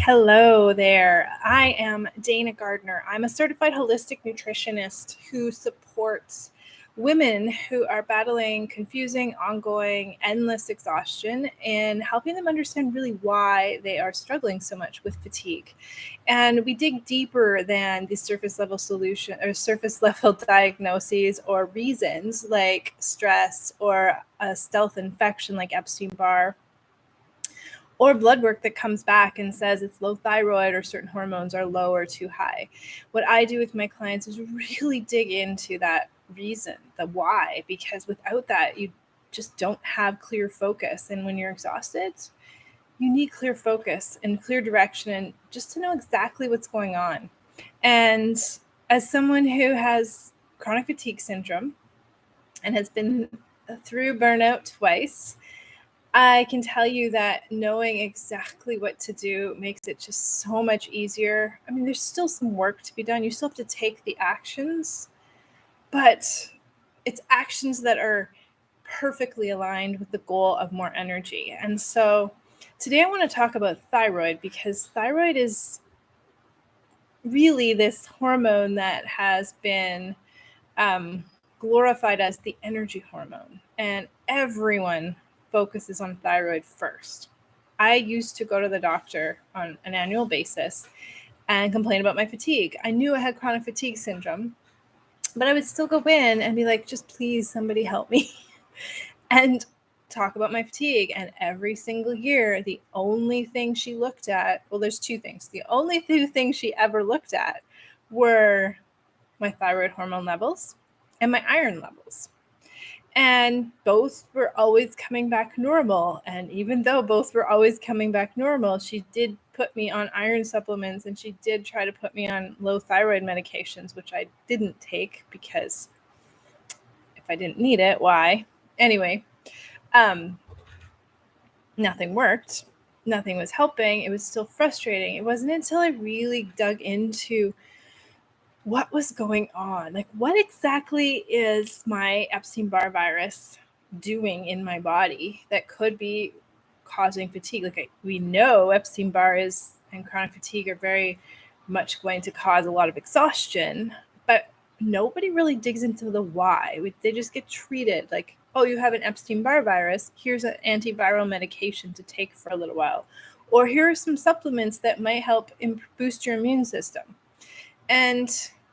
Hello there. I am Dana Gardner. I'm a certified holistic nutritionist who supports women who are battling confusing, ongoing, endless exhaustion and helping them understand really why they are struggling so much with fatigue. And we dig deeper than the surface level solution or surface level diagnoses or reasons like stress or a stealth infection like Epstein-Barr, or blood work that comes back and says it's low thyroid or certain hormones are low or too high. What I do with my clients is really dig into that reason, the why, because without that, you just don't have clear focus. And when you're exhausted, you need clear focus and clear direction and just to know exactly what's going on. And as someone who has chronic fatigue syndrome and has been through burnout twice, I can tell you that knowing exactly what to do makes it just so much easier. I mean, there's still some work to be done. You still have to take the actions, but it's actions that are perfectly aligned with the goal of more energy. And so today I want to talk about thyroid because thyroid is really this hormone that has been glorified as the energy hormone. And everyone focuses on thyroid first. I used to go to the doctor on an annual basis and complain about my fatigue. I knew I had chronic fatigue syndrome, but I would still go in and be like, just please, somebody help me. And talk about my fatigue. And every single year, the only thing she looked at, well, there's two things. The only two things she ever looked at were my thyroid hormone levels and my iron levels. And both were always coming back normal. And even though both were always coming back normal, she did put me on iron supplements and she did try to put me on low thyroid medications, which I didn't take because if I didn't need it, why? Anyway, nothing worked. Nothing was helping. It was still frustrating. It wasn't until I really dug into what was going on. Like, what exactly is my Epstein-Barr virus doing in my body that could be causing fatigue? We know Epstein-Barr and chronic fatigue are very much going to cause a lot of exhaustion, but nobody really digs into the why. They just get treated like, oh, you have an Epstein-Barr virus. Here's an antiviral medication to take for a little while. Or here are some supplements that might help boost your immune system. And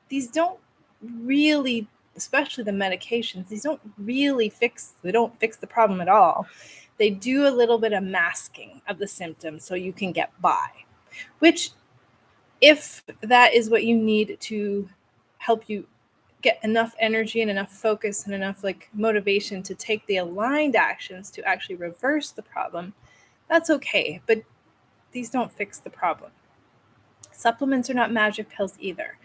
these don't really, especially the medications, they don't fix the problem at all. They do a little bit of masking of the symptoms so you can get by, which if that is what you need to help you get enough energy and enough focus and enough motivation to take the aligned actions to actually reverse the problem, that's okay. But these don't fix the problem. Supplements are not magic pills either.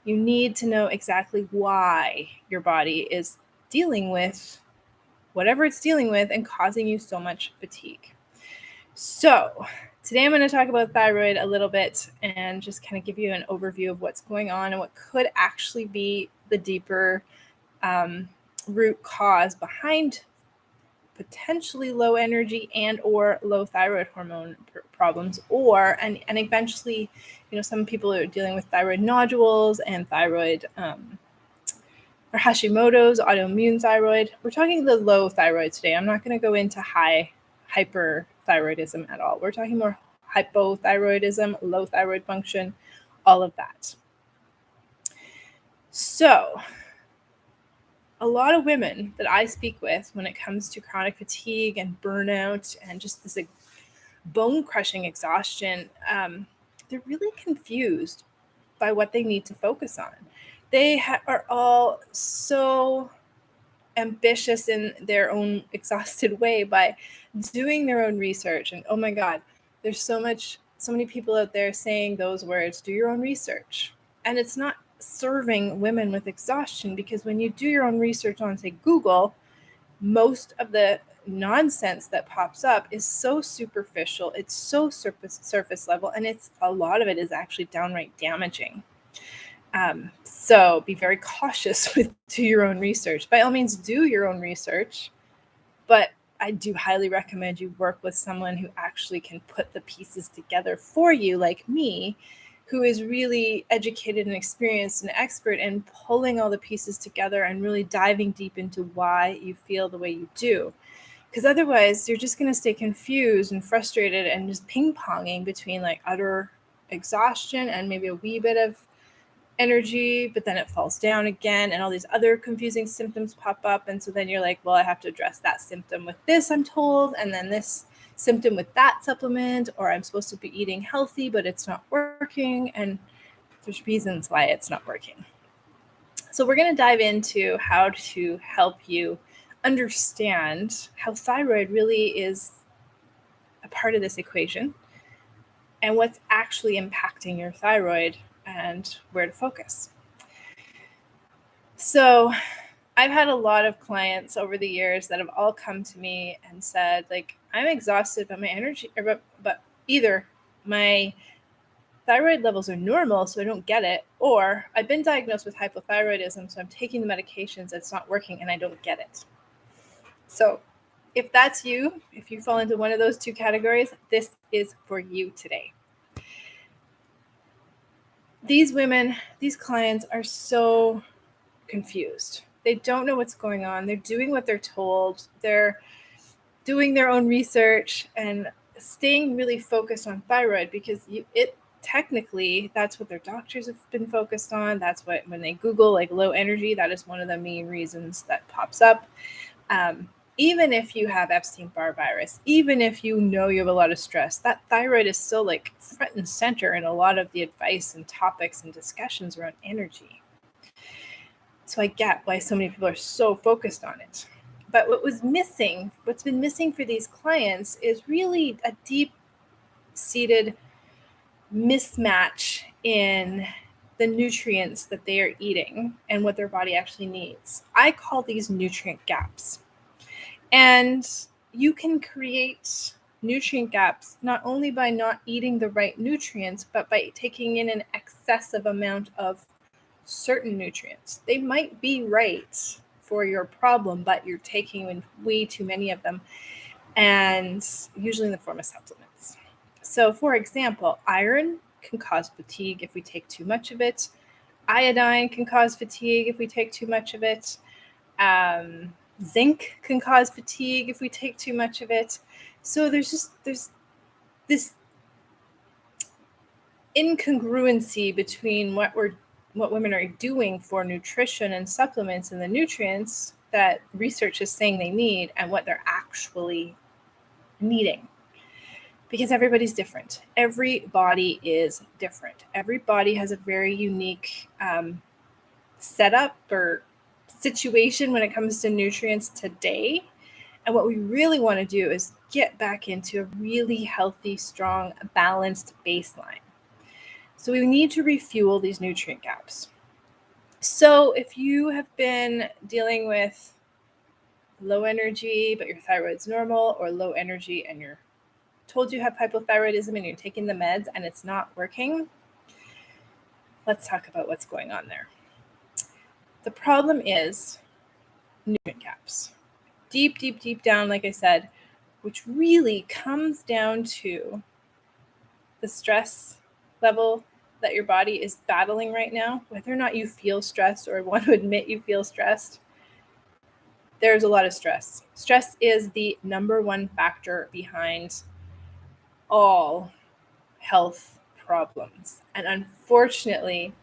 You need to know exactly why your body is dealing with whatever it's dealing with and causing you so much fatigue. So today I'm going to talk about thyroid a little bit and just kind of give you an overview of what's going on and what could actually be the deeper root cause behind potentially low energy and or low thyroid hormone problems, and eventually, some people are dealing with thyroid nodules and thyroid or Hashimoto's, autoimmune thyroid. We're talking the low thyroid today. I'm not going to go into high hyperthyroidism at all. We're talking more hypothyroidism, low thyroid function, all of that. So a lot of women that I speak with when it comes to chronic fatigue and burnout and just this bone-crushing exhaustion, they're really confused by what they need to focus on. They are all so ambitious in their own exhausted way by doing their own research. And oh my God, there's so many people out there saying those words, do your own research. And it's not serving women with exhaustion, because when you do your own research on, say, Google, most of the nonsense that pops up is so superficial, it's so surface level, and a lot of it is actually downright damaging. So be very cautious with do your own research. By all means, do your own research, but I do highly recommend you work with someone who actually can put the pieces together for you, like me, who is really educated and experienced and expert in pulling all the pieces together and really diving deep into why you feel the way you do. Because otherwise, you're just going to stay confused and frustrated and just ping-ponging between like utter exhaustion and maybe a wee bit of energy, but then it falls down again and all these other confusing symptoms pop up. And so then you're like, well, I have to address that symptom with this, I'm told, and then this symptom with that supplement, or I'm supposed to be eating healthy, but it's not working. And there's reasons why it's not working. So we're going to dive into how to help you understand how thyroid really is a part of this equation and what's actually impacting your thyroid and where to focus. So I've had a lot of clients over the years that have all come to me and said, like, I'm exhausted, but my energy, but either my thyroid levels are normal, so I don't get it, or I've been diagnosed with hypothyroidism, so I'm taking the medications, it's not working, and I don't get it. So if that's you, if you fall into one of those two categories, this is for you today. These women, these clients are so confused. They don't know what's going on. They're doing what they're told. They're doing their own research and staying really focused on thyroid because technically that's what their doctors have been focused on. That's what, when they Google like low energy, that is one of the main reasons that pops up. Even if you have Epstein-Barr virus, even if you know you have a lot of stress, that thyroid is still like front and center in a lot of the advice and topics and discussions around energy. So I get why so many people are so focused on it. But what's been missing for these clients is really a deep-seated mismatch in the nutrients that they are eating and what their body actually needs. I call these nutrient gaps. And you can create nutrient gaps not only by not eating the right nutrients, but by taking in an excessive amount of certain nutrients. They might be right for your problem, but you're taking in way too many of them, and usually in the form of supplements. So, for example, iron can cause fatigue if we take too much of it. Iodine can cause fatigue if we take too much of it. Zinc can cause fatigue if we take too much of it. So there's this incongruency between what women are doing for nutrition and supplements and the nutrients that research is saying they need and what they're actually needing. Because everybody's different. Every body is different. Every body has a very unique setup or situation when it comes to nutrients today. And what we really want to do is get back into a really healthy, strong, balanced baseline. So we need to refuel these nutrient gaps. So if you have been dealing with low energy, but your thyroid's normal, or low energy and you're told you have hypothyroidism and you're taking the meds and it's not working, let's talk about what's going on there. The problem is nutrient gaps. Deep, deep, deep down, like I said, which really comes down to the stress level that your body is battling right now, whether or not you feel stressed or want to admit you feel stressed. There's a lot of stress. Stress is the number one factor behind all health problems. And unfortunately,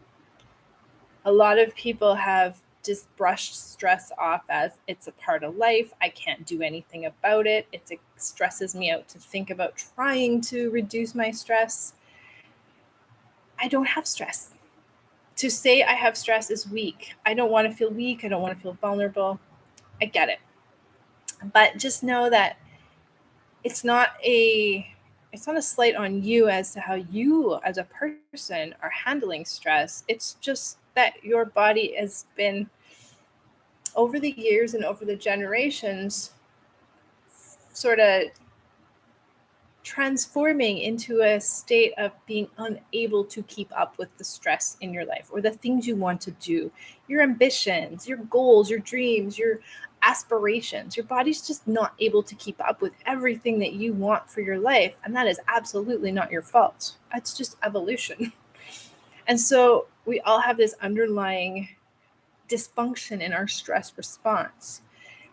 a lot of people have just brushed stress off as it's a part of life. I can't do anything about it. It stresses me out to think about trying to reduce my stress. I don't have stress. To say I have stress is weak. I don't want to feel weak. I don't want to feel vulnerable. I get it. But just know that it's not a slight on you as to how you as a person are handling stress. It's just that your body has been, over the years and over the generations, sort of transforming into a state of being unable to keep up with the stress in your life or the things you want to do, your ambitions, your goals, your dreams, your aspirations. Your body's just not able to keep up with everything that you want for your life. And that is absolutely not your fault. It's just evolution. And so we all have this underlying dysfunction in our stress response.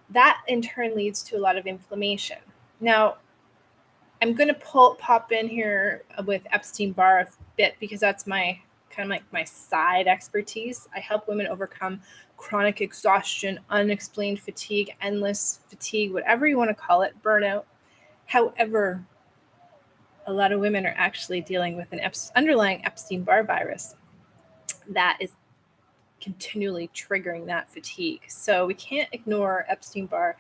That in turn leads to a lot of inflammation. Now, I'm going to pop in here with Epstein-Barr a bit because that's my kind of like my side expertise. I help women overcome chronic exhaustion, unexplained fatigue, endless fatigue, whatever you want to call it, burnout. However, a lot of women are actually dealing with an underlying Epstein-Barr virus that is continually triggering that fatigue. So we can't ignore Epstein-Barr.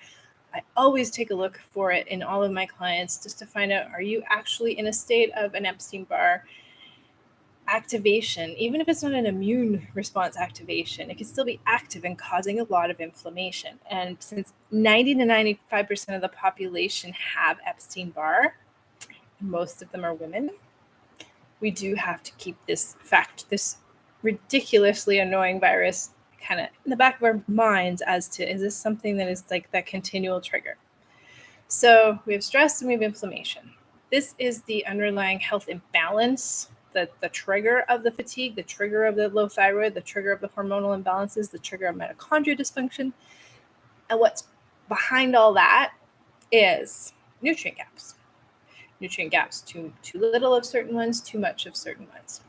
I always take a look for it in all of my clients just to find out, are you actually in a state of an Epstein-Barr activation? Even if it's not an immune response activation, it can still be active and causing a lot of inflammation. And since 90 to 95% of the population have Epstein-Barr, most of them are women, we do have to keep this ridiculously annoying virus kind of in the back of our minds as to, is this something that is like that continual trigger? So we have stress and we have inflammation. This is the underlying health imbalance, the trigger of the fatigue, the trigger of the low thyroid, the trigger of the hormonal imbalances, the trigger of mitochondria dysfunction. And what's behind all that is nutrient gaps. Nutrient gaps, too little of certain ones, too much of certain ones.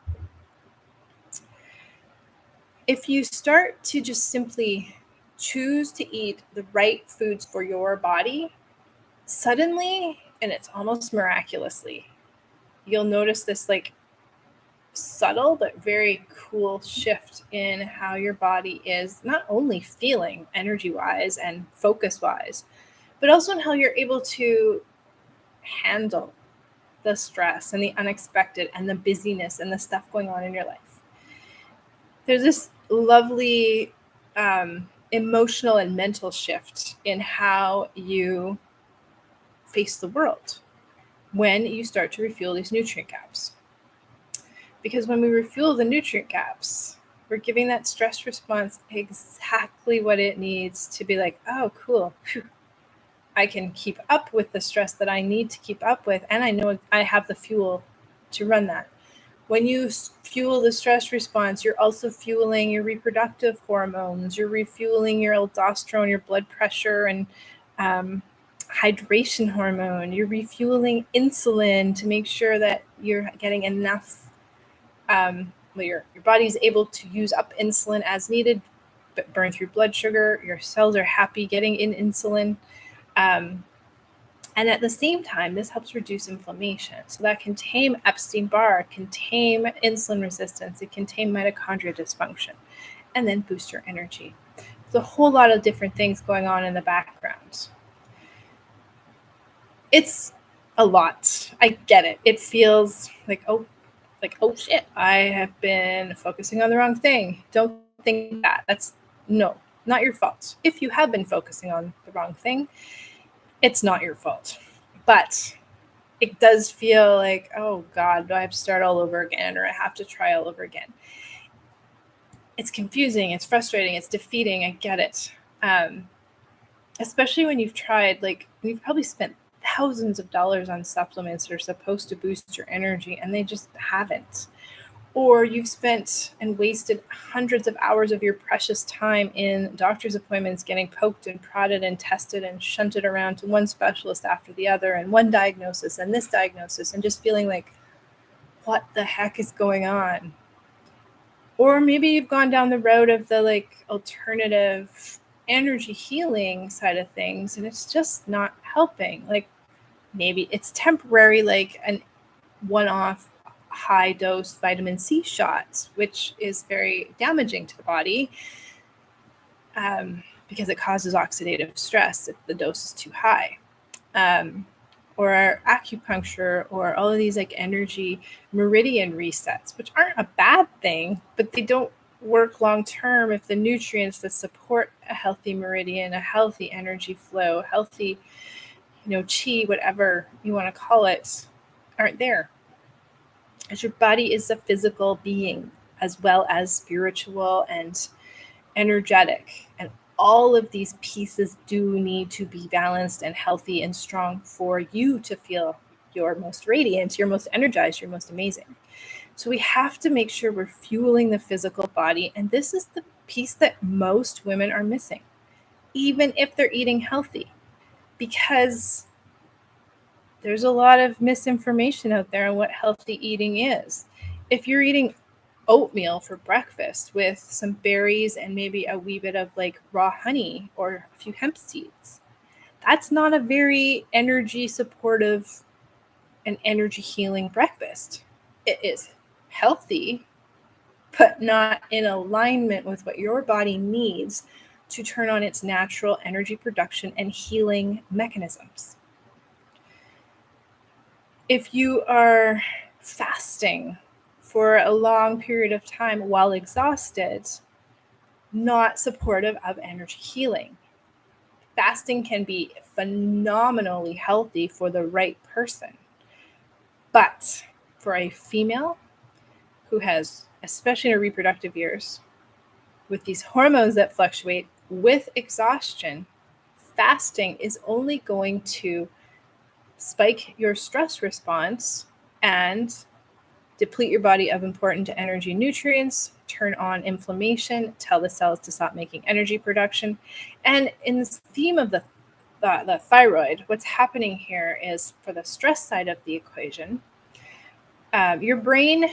If you start to just simply choose to eat the right foods for your body, suddenly, and it's almost miraculously, you'll notice this like subtle but very cool shift in how your body is not only feeling energy-wise and focus-wise, but also in how you're able to handle the stress and the unexpected and the busyness and the stuff going on in your life. There's this lovely emotional and mental shift in how you face the world when you start to refuel these nutrient gaps. Because when we refuel the nutrient gaps, we're giving that stress response exactly what it needs to be like, oh, cool. Whew. I can keep up with the stress that I need to keep up with, and I know I have the fuel to run that. When you fuel the stress response, you're also fueling your reproductive hormones. You're refueling your aldosterone, your blood pressure, and hydration hormone. You're refueling insulin to make sure that you're getting enough. Your body is able to use up insulin as needed, but burn through blood sugar. Your cells are happy getting in insulin. And at the same time, this helps reduce inflammation. So that can tame Epstein-Barr, can tame insulin resistance, it can tame mitochondria dysfunction, and then boost your energy. There's a whole lot of different things going on in the background. It's a lot. I get it. It feels like, oh shit, I have been focusing on the wrong thing. Don't think that. That's no, not your fault. If you have been focusing on the wrong thing, it's not your fault. But it does feel like, oh God, do I have to start all over again, or I have to try all over again? It's confusing, it's frustrating, it's defeating. I get it. Especially when you've tried, like, you've probably spent thousands of dollars on supplements that are supposed to boost your energy, and they just haven't. Or you've spent and wasted hundreds of hours of your precious time in doctor's appointments getting poked and prodded and tested and shunted around to one specialist after the other and one diagnosis and this diagnosis, and just feeling like, what the heck is going on? Or maybe you've gone down the road of the like alternative energy healing side of things and it's just not helping. Like maybe it's temporary, like an one-off high dose vitamin C shots, which is very damaging to the body because it causes oxidative stress if the dose is too high. Or acupuncture, or all of these like energy meridian resets, which aren't a bad thing, but they don't work long term if the nutrients that support a healthy meridian, a healthy energy flow, healthy, chi, whatever you want to call it, aren't there. As your body is a physical being as well as spiritual and energetic. And all of these pieces do need to be balanced and healthy and strong for you to feel your most radiant, your most energized, your most amazing. So we have to make sure we're fueling the physical body. And this is the piece that most women are missing, even if they're eating healthy, because there's a lot of misinformation out there on what healthy eating is. If you're eating oatmeal for breakfast with some berries and maybe a wee bit of like raw honey or a few hemp seeds, that's not a very energy supportive and energy healing breakfast. It is healthy, but not in alignment with what your body needs to turn on its natural energy production and healing mechanisms. If you are fasting for a long period of time while exhausted, not supportive of energy healing. Fasting can be phenomenally healthy for the right person. But for a female who has, especially in her reproductive years, with these hormones that fluctuate with exhaustion, fasting is only going to spike your stress response and deplete your body of important energy nutrients, turn on inflammation, tell the cells to stop making energy production. And in this theme of the thyroid, what's happening here is for the stress side of the equation, your brain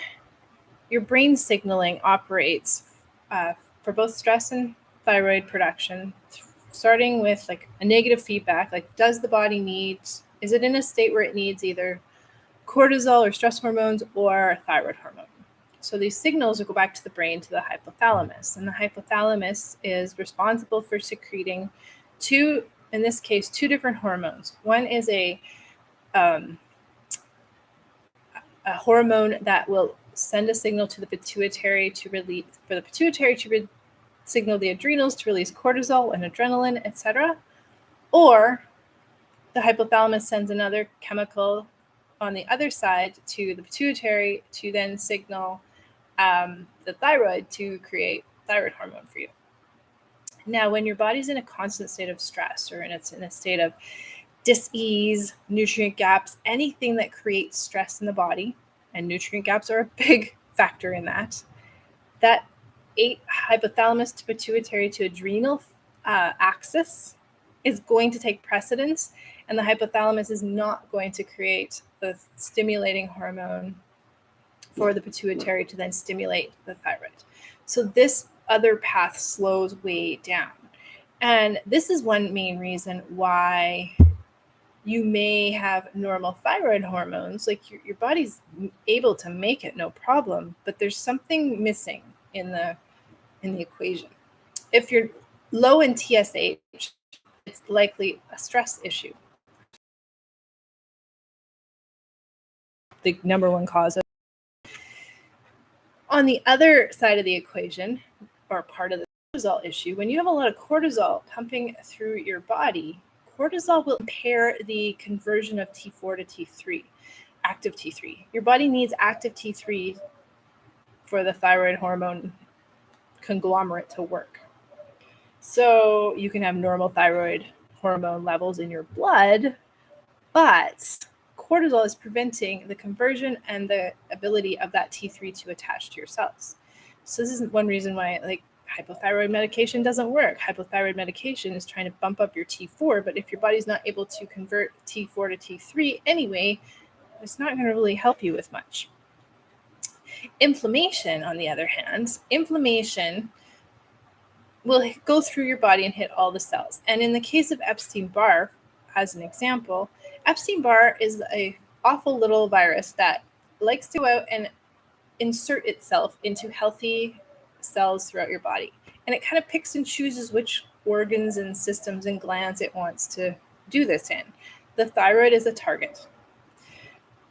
signaling operates for both stress and thyroid production, starting with like a negative feedback, like does the body need, is it in a state where it needs either cortisol or stress hormones or thyroid hormone? So these signals will go back to the brain, to the hypothalamus. And the hypothalamus is responsible for secreting two, in this case, two different hormones. One is a hormone that will send a signal to the pituitary to release, for the pituitary to signal the adrenals to release cortisol and adrenaline, etc. Or the hypothalamus sends another chemical on the other side to the pituitary to then signal the thyroid to create thyroid hormone for you. Now, when your body's in a constant state of stress or it's in a state of dis-ease, nutrient gaps, anything that creates stress in the body, and nutrient gaps are a big factor in that, that hypothalamus to pituitary to adrenal axis is going to take precedence, and the hypothalamus is not going to create the stimulating hormone for the pituitary to then stimulate the thyroid. So this other path slows way down. And this is one main reason why you may have normal thyroid hormones, like your body's able to make it no problem, but there's something missing in the equation. If you're low in TSH, it's likely a stress issue. The number one cause of. On the other side of the equation, or part of the cortisol issue, when you have a lot of cortisol pumping through your body, cortisol will impair the conversion of T4 to T3, active T3. Your body needs active T3 for the thyroid hormone conglomerate to work. So you can have normal thyroid hormone levels in your blood, but cortisol is preventing the conversion and the ability of that T3 to attach to your cells. So this is one reason why like hypothyroid medication doesn't work. Hypothyroid medication is trying to bump up your T4, but if your body's not able to convert T4 to T3 anyway, it's not going to really help you with much. Inflammation, on the other hand, inflammation will go through your body and hit all the cells. And in the case of Epstein-Barr, as an example, Epstein-Barr is an awful little virus that likes to go out and insert itself into healthy cells throughout your body. And it kind of picks and chooses which organs and systems and glands it wants to do this in. The thyroid is a target.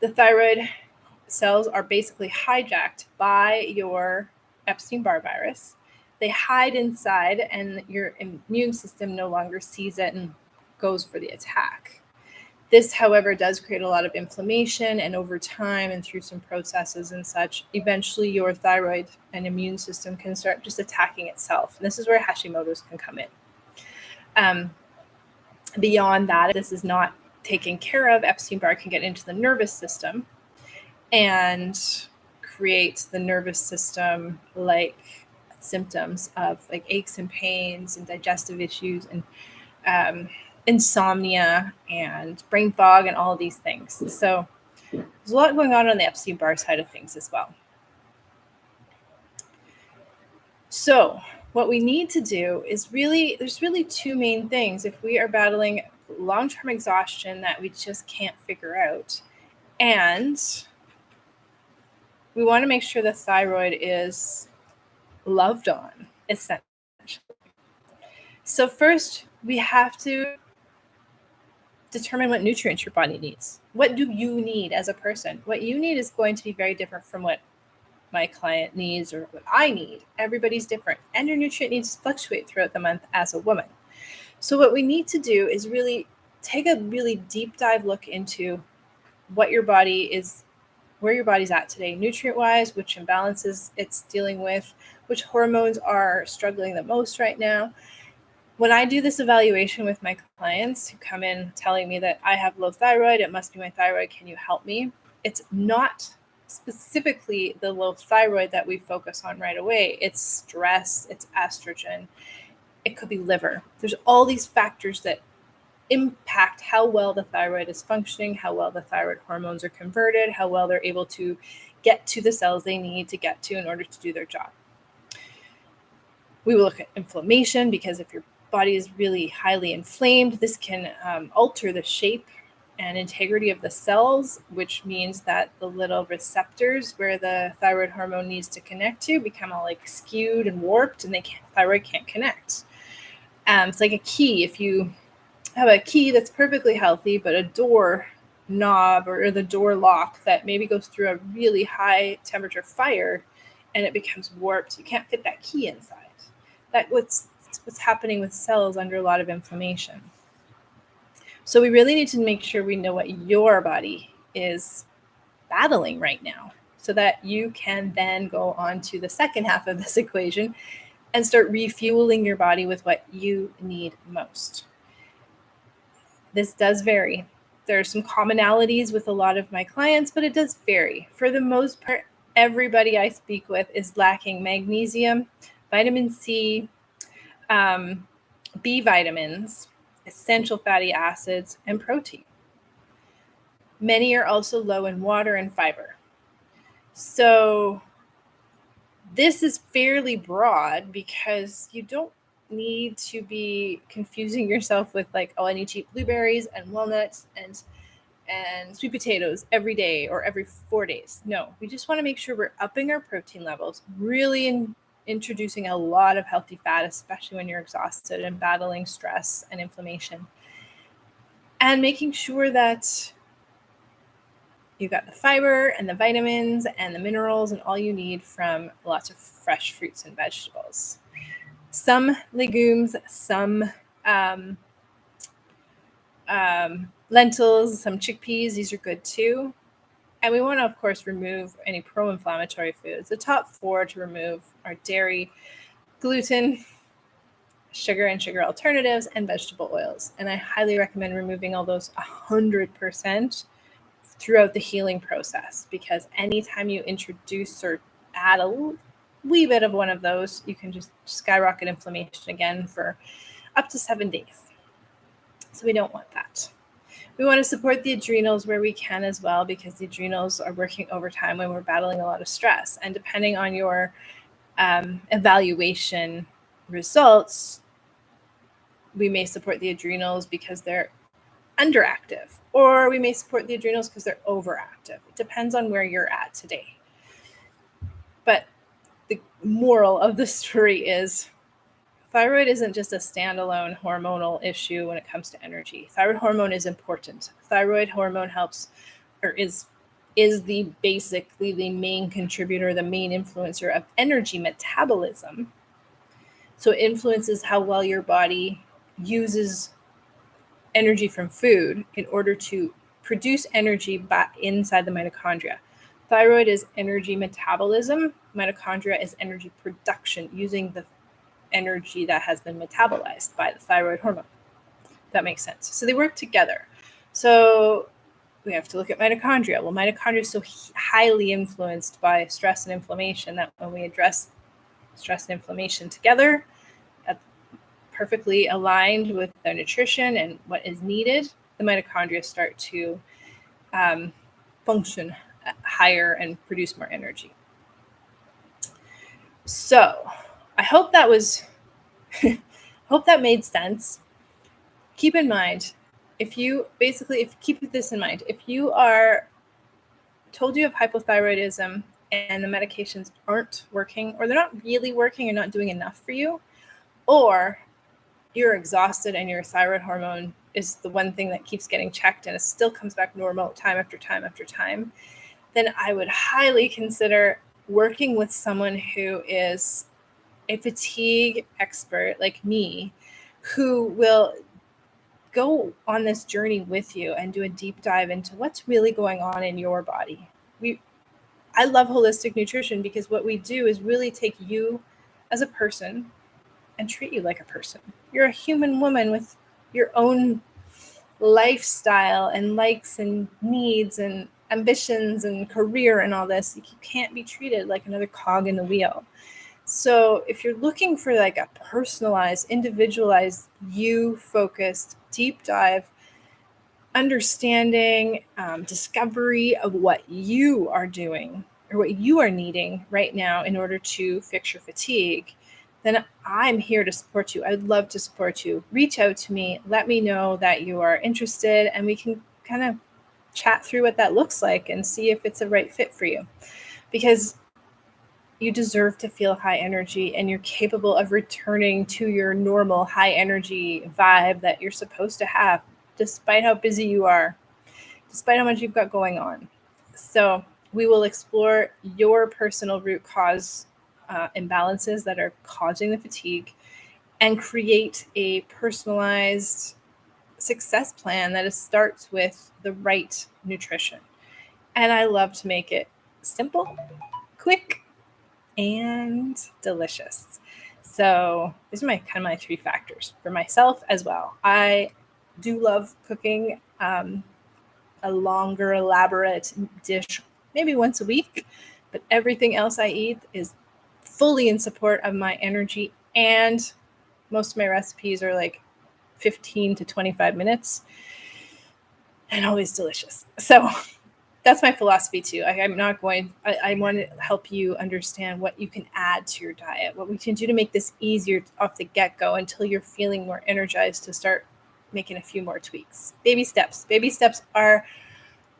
The thyroid cells are basically hijacked by your Epstein-Barr virus. They hide inside, and your immune system no longer sees it and goes for the attack. This, however, does create a lot of inflammation, and over time and through some processes and such, eventually your thyroid and immune system can start just attacking itself. And this is where Hashimoto's can come in. Beyond that, if this is not taken care of, Epstein-Barr can get into the nervous system and create the nervous system like symptoms of like aches and pains and digestive issues and insomnia and brain fog and all of these things. So there's a lot going on the Epstein-Barr side of things as well. So what we need to do is there's really two main things. If we are battling long-term exhaustion that we just can't figure out, and we want to make sure the thyroid is loved on, essentially. So first, we have to determine what nutrients your body needs. What do you need as a person? What you need is going to be very different from what my client needs or what I need. Everybody's different, and your nutrient needs fluctuate throughout the month as a woman. So what we need to do is really take a really deep dive look into what your body is, where your body's at today, nutrient-wise, which imbalances it's dealing with, which hormones are struggling the most right now. When I do this evaluation with my clients who come in telling me that I have low thyroid, it must be my thyroid, can you help me? It's not specifically the low thyroid that we focus on right away. It's stress, it's estrogen, it could be liver. There's all these factors that impact how well the thyroid is functioning, how well the thyroid hormones are converted, how well they're able to get to the cells they need to get to in order to do their job. We will look at inflammation, because if your body is really highly inflamed, this can alter the shape and integrity of the cells, which means that the little receptors where the thyroid hormone needs to connect to become all like skewed and warped, and thyroid can't connect. It's like a key. If you have a key that's perfectly healthy, but a door knob or the door lock that maybe goes through a really high temperature fire and it becomes warped, you can't fit that key inside. That's what's happening with cells under a lot of inflammation. So we really need to make sure we know what your body is battling right now, so that you can then go on to the second half of this equation and start refueling your body with what you need most. This does vary. There are some commonalities with a lot of my clients, but it does vary. For the most part, everybody I speak with is lacking magnesium, vitamin C, B vitamins, essential fatty acids, and protein. Many are also low in water and fiber. So this is fairly broad, because you don't need to be confusing yourself with like, oh, I need to eat blueberries and walnuts and sweet potatoes every day or every 4 days. No, we just want to make sure we're upping our protein levels, really introducing a lot of healthy fat, especially when you're exhausted and battling stress and inflammation, and making sure that you got the fiber and the vitamins and the minerals and all you need from lots of fresh fruits and vegetables. Some legumes, some lentils, some chickpeas, these are good too. And we want to, of course, remove any pro-inflammatory foods. The top 4 to remove are dairy, gluten, sugar and sugar alternatives, and vegetable oils. And I highly recommend removing all those 100% throughout the healing process, because anytime you introduce or add a wee bit of one of those, you can just skyrocket inflammation again for up to 7 days. So we don't want that. We want to support the adrenals where we can as well, because the adrenals are working overtime when we're battling a lot of stress. And depending on your evaluation results, we may support the adrenals because they're underactive, or we may support the adrenals because they're overactive. It depends on where you're at today. But the moral of the story is thyroid isn't just a standalone hormonal issue when it comes to energy. Thyroid hormone is important. Thyroid hormone helps, or is basically the main contributor, the main influencer of energy metabolism. So it influences how well your body uses energy from food in order to produce energy back inside the mitochondria. Thyroid is energy metabolism. Mitochondria is energy production, using the energy that has been metabolized by the thyroid hormone. That makes sense. So they work together. So we have to look at mitochondria. Well, mitochondria is so highly influenced by stress and inflammation that when we address stress and inflammation together, perfectly aligned with their nutrition and what is needed, the mitochondria start to function higher and produce more energy. So I hope that was, hope that made sense. Keep in mind, if keep this in mind, if you are told you have hypothyroidism and the medications aren't working, or they're not really working or not doing enough for you, or you're exhausted and your thyroid hormone is the one thing that keeps getting checked and it still comes back normal time after time after time, then I would highly consider working with someone who is a fatigue expert like me, who will go on this journey with you and do a deep dive into what's really going on in your body. I love holistic nutrition because what we do is really take you as a person and treat you like a person. You're a human woman with your own lifestyle and likes and needs and ambitions and career and all this. You can't be treated like another cog in the wheel. So if you're looking for like a personalized, individualized, you-focused deep dive, understanding, discovery of what you are doing or what you are needing right now in order to fix your fatigue, then I'm here to support you. I'd love to support you. Reach out to me. Let me know that you are interested, and we can kind of chat through what that looks like and see if it's a right fit for you. Because you deserve to feel high energy, and you're capable of returning to your normal high energy vibe that you're supposed to have, despite how busy you are, despite how much you've got going on. So we will explore your personal root cause imbalances that are causing the fatigue and create a personalized success plan that starts with the right nutrition. And I love to make it simple, quick, and delicious. So these are my 3 factors for myself as well. I do love cooking a longer, elaborate dish, maybe once a week, but everything else I eat is fully in support of my energy, and most of my recipes are like 15 to 25 minutes and always delicious. So that's my philosophy too. I want to help you understand what you can add to your diet, what we can do to make this easier off the get-go until you're feeling more energized to start making a few more tweaks. Baby steps. Baby steps are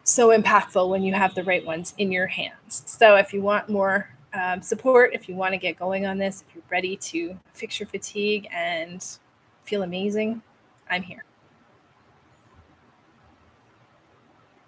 so impactful when you have the right ones in your hands. So if you want more support, if you want to get going on this, if you're ready to fix your fatigue and feel amazing, I'm here.